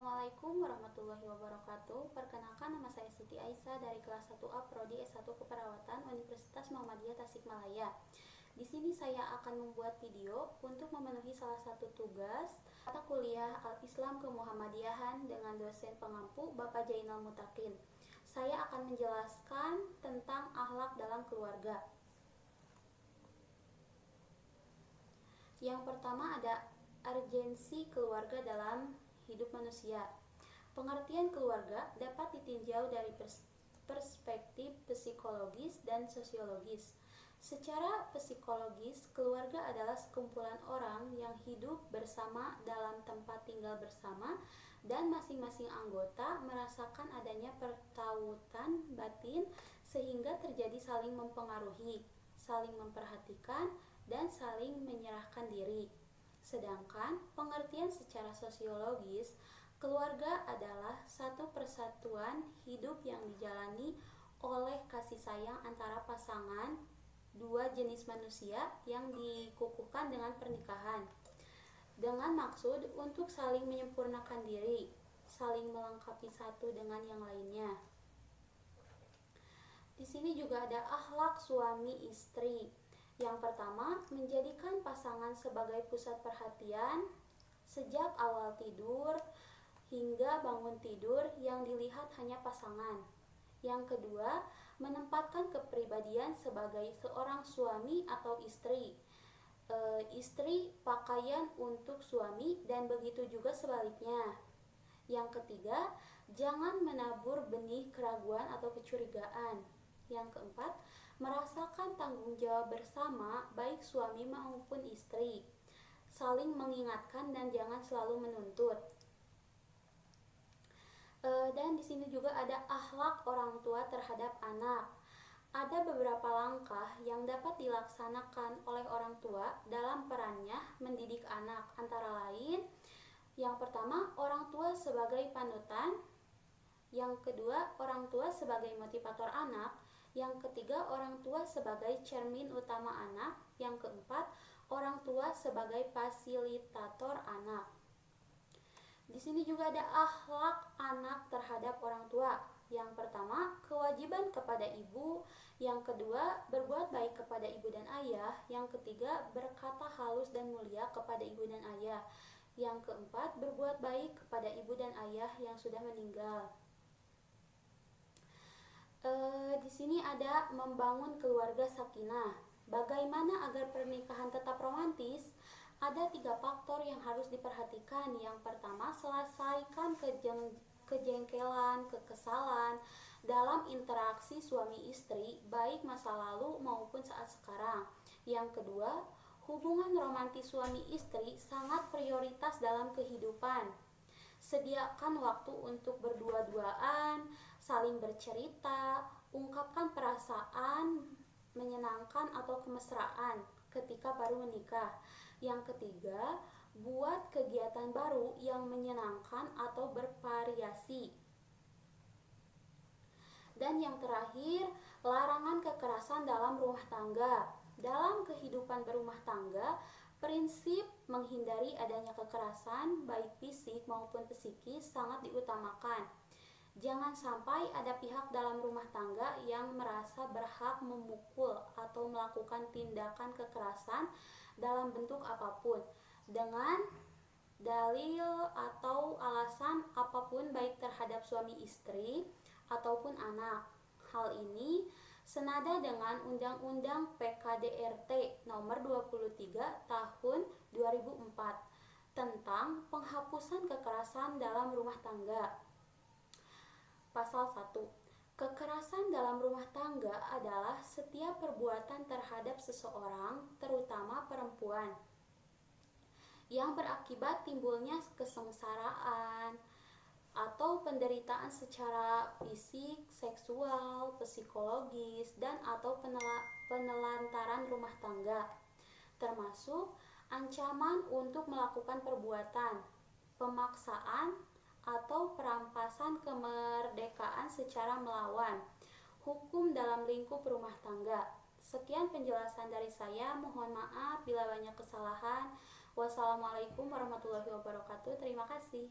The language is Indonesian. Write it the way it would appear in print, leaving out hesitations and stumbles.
Assalamualaikum warahmatullahi wabarakatuh. Perkenalkan, nama saya Siti Aisyah dari kelas 1A Prodi S1 Keperawatan Universitas Muhammadiyah Tasikmalaya. Di sini saya akan membuat video untuk memenuhi salah satu tugas mata kuliah Al-Islam Kemuhammadiyahan dengan dosen pengampu Bapak Jainal Mutakin. Saya akan menjelaskan tentang akhlak dalam keluarga. Yang pertama ada urgensi keluarga dalam hidup manusia. Pengertian keluarga dapat ditinjau dari perspektif psikologis dan sosiologis. Secara psikologis, keluarga adalah sekumpulan orang yang hidup bersama dalam tempat tinggal bersama dan masing-masing anggota merasakan adanya pertautan batin sehingga terjadi saling mempengaruhi, saling memperhatikan, dan saling menyerahkan diri. Sedangkan pengertian secara sosiologis, keluarga adalah satu persatuan hidup yang dijalani oleh kasih sayang antara pasangan dua jenis manusia yang dikukuhkan dengan pernikahan, dengan maksud untuk saling menyempurnakan diri, saling melengkapi satu dengan yang lainnya. Di sini juga ada akhlak suami istri. Yang pertama, menjadikan pasangan sebagai pusat perhatian sejak awal tidur hingga bangun tidur, yang dilihat hanya pasangan. Yang kedua, menempatkan kepribadian sebagai seorang suami atau istri. Istri pakaian untuk suami dan begitu juga sebaliknya. Yang ketiga, jangan menabur benih keraguan atau kecurigaan. Yang keempat, merasakan tanggung jawab bersama baik suami maupun istri, saling mengingatkan dan jangan selalu menuntut. Dan di sini juga ada akhlak orang tua terhadap anak. Ada beberapa langkah yang dapat dilaksanakan oleh orang tua dalam perannya mendidik anak, antara lain yang pertama, orang tua sebagai panutan. Yang kedua, orang tua sebagai motivator anak. Yang ketiga, orang tua sebagai cermin utama anak. Yang keempat, orang tua sebagai fasilitator anak. Di sini juga ada akhlak anak terhadap orang tua. Yang pertama, kewajiban kepada ibu. Yang kedua, berbuat baik kepada ibu dan ayah. Yang ketiga, berkata halus dan mulia kepada ibu dan ayah. Yang keempat, berbuat baik kepada ibu dan ayah yang sudah meninggal. Di sini ada membangun keluarga sakinah. Bagaimana agar pernikahan tetap romantis? Ada 3 faktor yang harus diperhatikan. Yang pertama, selesaikan kejengkelan, kekesalan dalam interaksi suami istri, baik masa lalu maupun saat sekarang. Yang kedua, hubungan romantis suami istri sangat prioritas dalam kehidupan. Sediakan waktu untuk berdua-duaan, saling bercerita, ungkapkan perasaan menyenangkan atau kemesraan ketika baru menikah. Yang ketiga, buat kegiatan baru yang menyenangkan atau bervariasi. Dan yang terakhir, larangan kekerasan dalam rumah tangga. Dalam kehidupan berumah tangga, prinsip menghindari adanya kekerasan baik fisik maupun psikis sangat diutamakan. Jangan sampai ada pihak dalam rumah tangga yang merasa berhak memukul atau melakukan tindakan kekerasan dalam bentuk apapun dengan dalil atau alasan apapun, baik terhadap suami istri ataupun anak. Hal ini senada dengan Undang-Undang PKDRT nomor 23 tahun 2004 tentang penghapusan kekerasan dalam rumah tangga. Pasal 1. Kekerasan dalam rumah tangga adalah setiap perbuatan terhadap seseorang, terutama perempuan, yang berakibat timbulnya kesengsaraan atau penderitaan secara fisik, seksual, psikologis, dan atau penelantaran rumah tangga, termasuk ancaman untuk melakukan perbuatan, pemaksaan, atau perampasan kemerdekaan secara melawan hukum dalam lingkup rumah tangga. Sekian penjelasan dari saya, mohon maaf bila banyak kesalahan. Wassalamualaikum warahmatullahi wabarakatuh. Terima kasih.